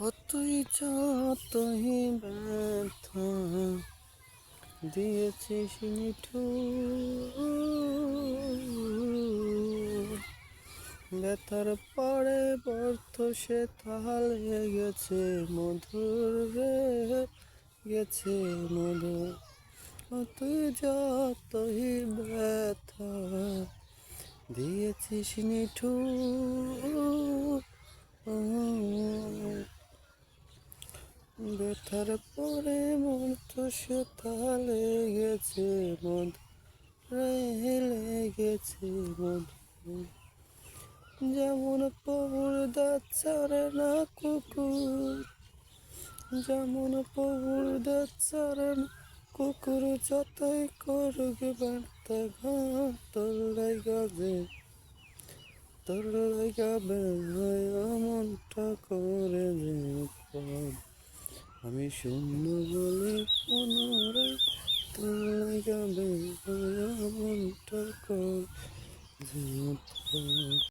ও তুই যতই ব্যথা দিয়েছিস নিঠুর, ব্যথার পরে বর্ত সে তাহলে গেছে মধুর রে, গেছে মধুর। ও তুই যতই ব্যথা দিয়েছিস নিঠুর, ব্যথার পরে মন তো সে তাহলে গেছে মধুরে, লেগেছে মধু। যেমন প্রভুর দাঁত ছাড়ে না কুকুর, যেমন প্রভুর দাঁত ছাড়ে না কুকুর, যতই করুক বার্তা ঘাট তোর লাগাবে, তোর লাগাবে মনটা করে যে পদ। আমি শূন্য বলে পুনরায় তোর লাগাবে মনটা করে যে পদ।